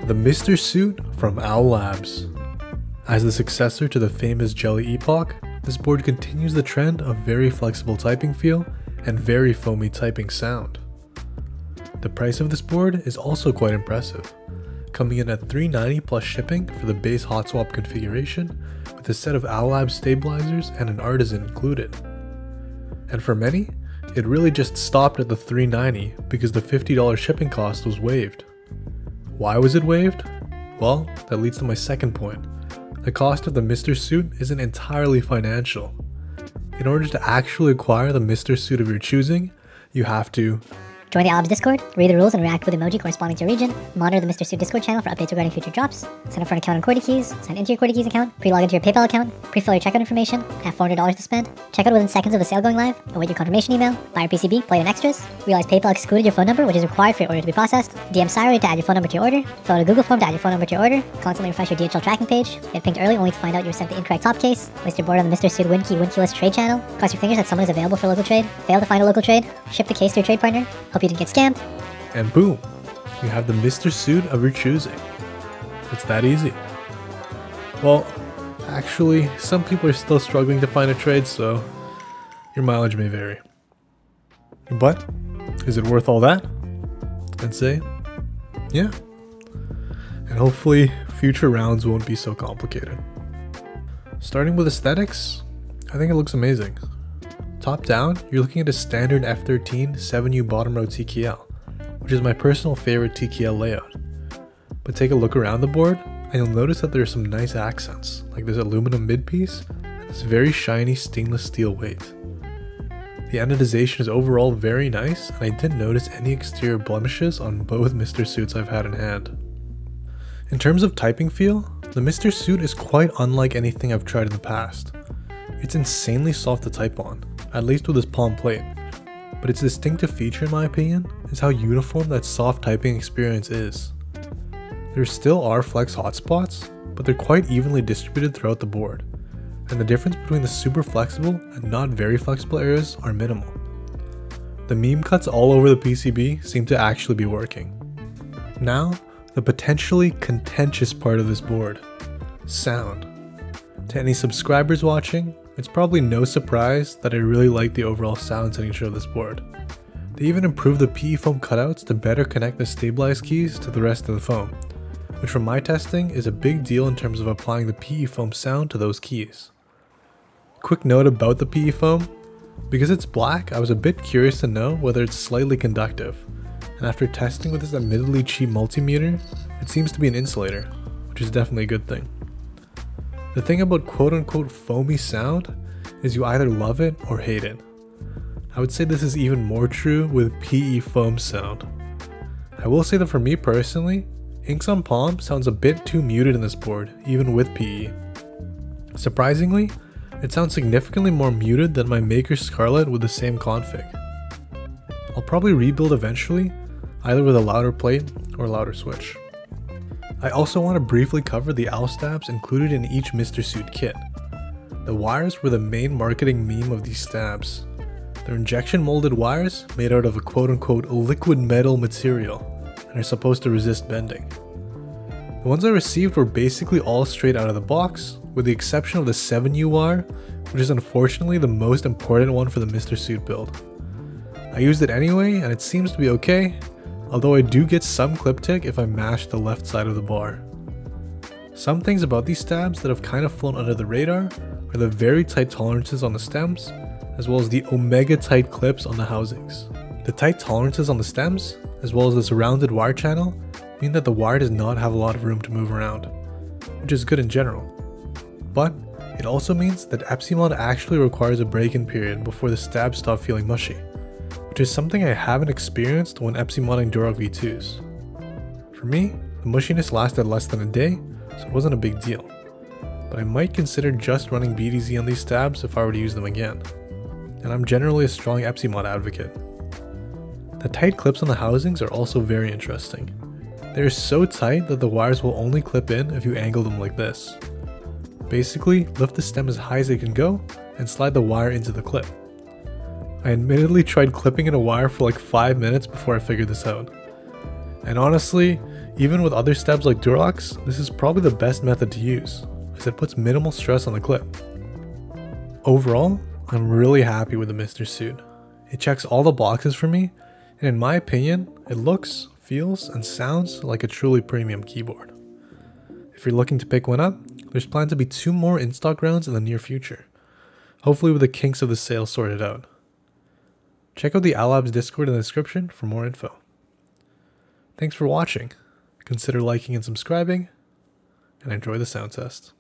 the Mr. Suit from OwLabs. As the successor to the famous Jelly Epoch, this board continues the trend of very flexible typing feel and very foamy typing sound. The price of this board is also quite impressive, coming in at $390 plus shipping for the base hot swap configuration with a set of OwLabs stabilizers and an artisan included. And for many, it really just stopped at the $390 because the $50 shipping cost was waived. Why was it waived? Well, that leads to my second point. The cost of the Mr. Suit isn't entirely financial. In order to actually acquire the Mr. Suit of your choosing, you have to join the OwLabs Discord, read the rules and react with emoji corresponding to your region, monitor the Mr. Suit Discord channel for updates regarding future drops, sign up for an account on QWERTYKEYS, sign into your QWERTYKEYS account, pre-log into your PayPal account, pre-fill your checkout information, have $400 to spend, check out within seconds of the sale going live, await your confirmation email, buy your PCB, plate and extras, realize PayPal excluded your phone number which is required for your order to be processed, DM Syra to add your phone number to your order, fill out a Google form to add your phone number to your order, constantly refresh your DHL tracking page, get pinged early only to find out you were sent the incorrect top case, list your board on the Mr. Suit win key list trade channel, cross your fingers that someone is available for local trade, fail to find a local trade, ship the case to your trade partner, hope you didn't get scammed, and boom, you have the Mr. Suit of your choosing. It's that easy. Well, actually, some people are still struggling to find a trade, so your mileage may vary. But, is it worth all that? I'd say, yeah. And hopefully, future rounds won't be so complicated. Starting with aesthetics, I think it looks amazing. Top down, you're looking at a standard F13 7U bottom row TKL, which is my personal favorite TKL layout. But take a look around the board and you'll notice that there are some nice accents, like this aluminum mid-piece and this very shiny stainless steel weight. The anodization is overall very nice, and I didn't notice any exterior blemishes on both Mr. Suits I've had in hand. In terms of typing feel, the Mr. Suit is quite unlike anything I've tried in the past. It's insanely soft to type on, at least with this palm plate. But its distinctive feature in my opinion is how uniform that soft typing experience is. There still are flex hotspots, but they're quite evenly distributed throughout the board, and the difference between the super flexible and not very flexible areas are minimal. The meme cuts all over the PCB seem to actually be working. Now, the potentially contentious part of this board, sound. To any subscribers watching, it's probably no surprise that I really like the overall sound signature of this board. They even improved the PE foam cutouts to better connect the stabilized keys to the rest of the foam, which from my testing is a big deal in terms of applying the PE foam sound to those keys. Quick note about the PE foam, because it's black I was a bit curious to know whether it's slightly conductive, and after testing with this admittedly cheap multimeter, it seems to be an insulator, which is definitely a good thing. The thing about quote-unquote foamy sound is you either love it or hate it. I would say this is even more true with PE foam sound. I will say that for me personally, inks on palm sounds a bit too muted in this board, even with PE. Surprisingly, it sounds significantly more muted than my Maker Scarlet with the same config. I'll probably rebuild eventually, either with a louder plate or louder switch. I also want to briefly cover the Owlstabs included in each Mr. Suit kit. The wires were the main marketing meme of these stabs. They're injection molded wires made out of a quote-unquote liquid metal material and are supposed to resist bending. The ones I received were basically all straight out of the box, with the exception of the 7U wire, which is unfortunately the most important one for the Mr. Suit build. I used it anyway and it seems to be okay, although I do get some clip tick if I mash the left side of the bar. Some things about these stabs that have kind of flown under the radar are the very tight tolerances on the stems, as well as the omega tight clips on the housings. The tight tolerances on the stems, as well as this rounded wire channel, mean that the wire does not have a lot of room to move around, which is good in general. But it also means that Epsi mod actually requires a break-in period before the stabs stop feeling mushy, which is something I haven't experienced when Epsi modding Duroc V2s. For me, the mushiness lasted less than a day, so it wasn't a big deal, but I might consider just running BDZ on these stabs if I were to use them again, and I'm generally a strong Epsi mod advocate. The tight clips on the housings are also very interesting. They are so tight that the wires will only clip in if you angle them like this. Basically, lift the stem as high as it can go and slide the wire into the clip. I admittedly tried clipping in a wire for like 5 minutes before I figured this out. And honestly, Even with other stabs like Durox, this is probably the best method to use, as it puts minimal stress on the clip. Overall, I'm really happy with the Mr. suit. It checks all the boxes for me, and in my opinion, it looks, feels, and sounds like a truly premium keyboard. If you're looking to pick one up, there's planned to be 2 more in-stock rounds in the near future, hopefully with the kinks of the sale sorted out. Check out the OwLabs Discord in the description for more info. Thanks for watching. Consider liking and subscribing, and enjoy the sound test.